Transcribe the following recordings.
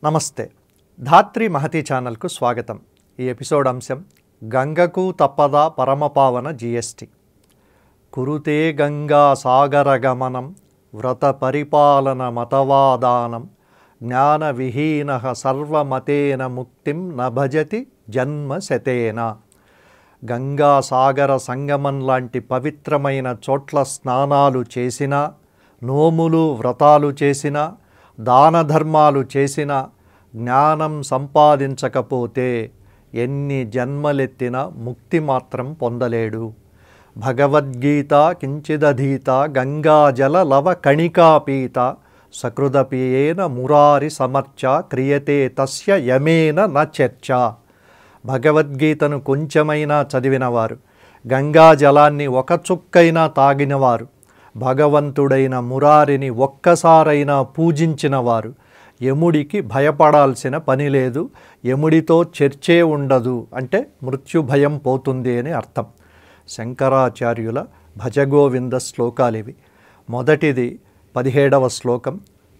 నమస్తే. ధాత్రి మహతి ఛానల్కు స్వాగతం. ఈ ఎపిసోడ్ అంశం గంగకు తప్పదా పరమపావన జీఎస్టీ. కురుతే గంగా సాగరగమనం వ్రత పరిపాలన మతవాదానం జ్ఞాన విహీన సర్వమతేన ముక్తిం నభజతి జన్మ శతేన. గంగా సాగర సంగమం లాంటి పవిత్రమైన చోట్ల స్నానాలు చేసినా, నోములు వ్రతాలు చేసినా, దాన ధర్మాలు చేసిన జ్ఞానం సంపాదించకపోతే ఎన్ని జన్మలెత్తినా ముక్తి మాత్రం పొందలేడు. భగవద్గీత కించిదధీత గంగాజల లవ కణికాపీత సకృదపియేన మురారి సమర్చ క్రియతే తస్య యమేన న చర్చ. భగవద్గీతను కొంచెమైనా చదివినవారు, గంగాజలాన్ని ఒక చుక్కైనా తాగినవారు, భగవంతుడైన మురారిని ఒక్కసారైనా పూజించినవారు యముడికి భయపడాల్సిన పని లేదు, యముడితో చర్చే ఉండదు. అంటే మృత్యు భయం పోతుంది అని అర్థం. శంకరాచార్యుల భజగోవింద శ్లోకాలివి. మొదటిది 17వ శ్లోకం,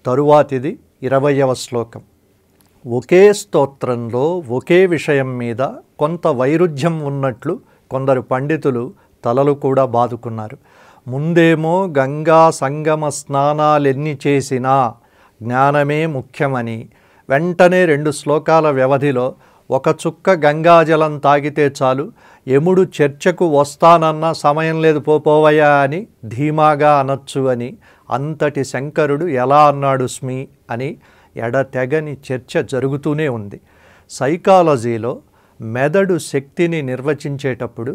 తరువాతిది 20వ శ్లోకం. ఒకే స్తోత్రంలో ఒకే విషయం మీద కొంత వైరుధ్యం ఉన్నట్లు కొందరు పండితులు తలలు కూడా బాదుకున్నారు. ముందేమో గంగా సంగమ స్నానాలెన్ని చేసినా జ్ఞానమే ముఖ్యమని, వెంటనే 2 శ్లోకాల వ్యవధిలో ఒక చుక్క గంగాజలం తాగితే చాలు, యముడు చర్చకు వస్తానన్న సమయం లేదు పోవయ్యా అని ధీమాగా అనొచ్చు అని అంతటి శంకరుడు ఎలా అన్నాడు స్మి అని ఎడతెగని చర్చ జరుగుతూనే ఉంది. సైకాలజీలో మెదడు శక్తిని నిర్వచించేటప్పుడు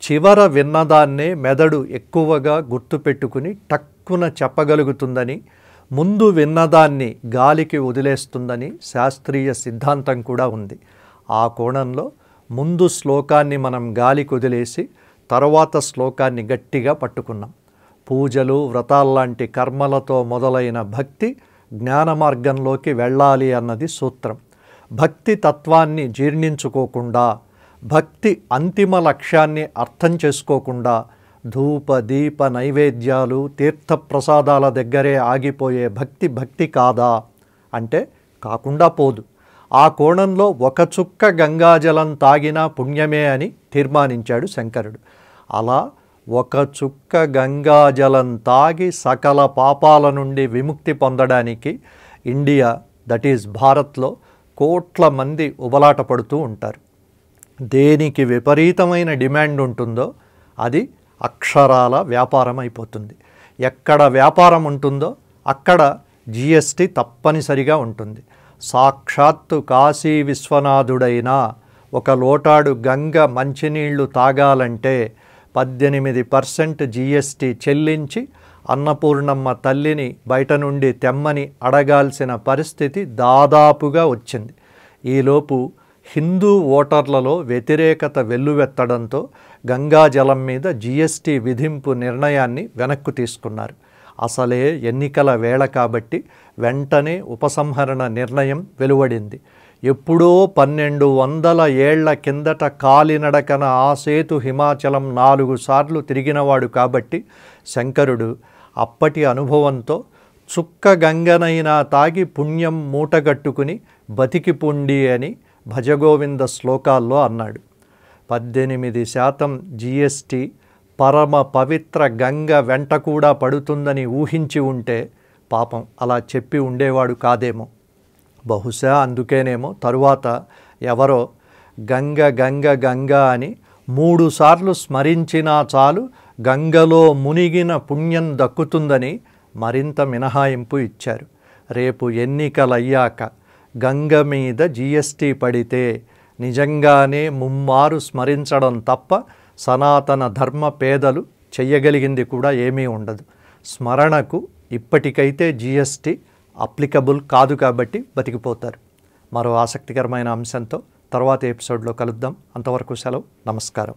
చివర విన్నదాన్నే మెదడు ఎక్కువగా గుర్తుపెట్టుకుని టక్కున చెప్పగలుగుతుందని, ముందు విన్నదాన్ని గాలికి వదిలేస్తుందని శాస్త్రీయ సిద్ధాంతం కూడా ఉంది. ఆ కోణంలో ముందు శ్లోకాన్ని మనం గాలికి వదిలేసి తర్వాత శ్లోకాన్ని గట్టిగా పట్టుకున్నాం. పూజలు వ్రతాల్లాంటి కర్మలతో మొదలైన భక్తి జ్ఞాన మార్గంలోకి వెళ్ళాలి అన్నది సూత్రం. భక్తి తత్వాన్ని జీర్ణించుకోకుండా, భక్తి అంతిమ లక్ష్యాన్ని అర్థం చేసుకోకుండా ధూప దీప నైవేద్యాలు తీర్థప్రసాదాల దగ్గరే ఆగిపోయే భక్తి కాదా అంటే కాకుండా పోదు. ఆ కోణంలో ఒక చుక్క గంగాజలం తాగినా పుణ్యమే అని తీర్మానించాడు శంకరుడు. అలా ఒక చుక్క గంగాజలం తాగి సకల పాపాల నుండి విముక్తి పొందడానికి ఇండియా, దట్ ఈజ్ భారత్లో కోట్ల మంది ఉబలాట పడుతూ ఉంటారు. దేనికి విపరీతమైన డిమాండ్ ఉంటుందో అది అక్షరాల వ్యాపారం అయిపోతుంది. ఎక్కడ వ్యాపారం ఉంటుందో అక్కడ జీఎస్టీ తప్పనిసరిగా ఉంటుంది. సాక్షాత్తు కాశీ విశ్వనాథుడైన ఒక లోటాడు గంగ మంచినీళ్లు తాగాలంటే 18% జీఎస్టీ చెల్లించి అన్నపూర్ణమ్మ తల్లిని బయట నుండి తెమ్మని అడగాల్సిన పరిస్థితి దాదాపుగా వచ్చింది. ఈలోపు హిందూ ఓటర్లలో వ్యతిరేకత వెల్లువెత్తడంతో గంగాజలం మీద జీఎస్టీ విధింపు నిర్ణయాన్ని వెనక్కు తీసుకున్నారు. అసలే ఎన్నికల వేళ కాబట్టి వెంటనే ఉపసంహరణ నిర్ణయం వెలువడింది. ఎప్పుడో 1200 ఏళ్ల కిందట కాలినడకన ఆ సేతు హిమాచలం 4 సార్లు తిరిగినవాడు కాబట్టి శంకరుడు అప్పటి అనుభవంతో చుక్క గంగనైనా తాగి పుణ్యం మూటగట్టుకుని బతికిపుండి అని భజగోవింద శ్లోకాల్లో అన్నాడు. 18% జీఎస్టీ పరమ పవిత్ర గంగ వెంట కూడా పడుతుందని ఊహించి ఉంటే పాపం అలా చెప్పి ఉండేవాడు కాదేమో. బహుశా అందుకేనేమో తరువాత ఎవరో గంగ గంగ గంగ అని 3 సార్లు స్మరించినా చాలు గంగలో మునిగిన పుణ్యం దక్కుతుందని మరింత మినహాయింపు ఇచ్చారు. రేపు ఎన్నికలయ్యాక గంగ మీద జీఎస్టీ పడితే నిజంగానే ముమ్మారు స్మరించడం తప్ప సనాతన ధర్మ పేదలు చెయ్యగలిగింది కూడా ఏమీ ఉండదు. స్మరణకు ఇప్పటికైతే జీఎస్టీ అప్లికబుల్ కాదు కాబట్టి బతికిపోతారు. మరో ఆసక్తికరమైన అంశంతో తర్వాత ఎపిసోడ్లో కలుద్దాం. అంతవరకు సెలవు. నమస్కారం.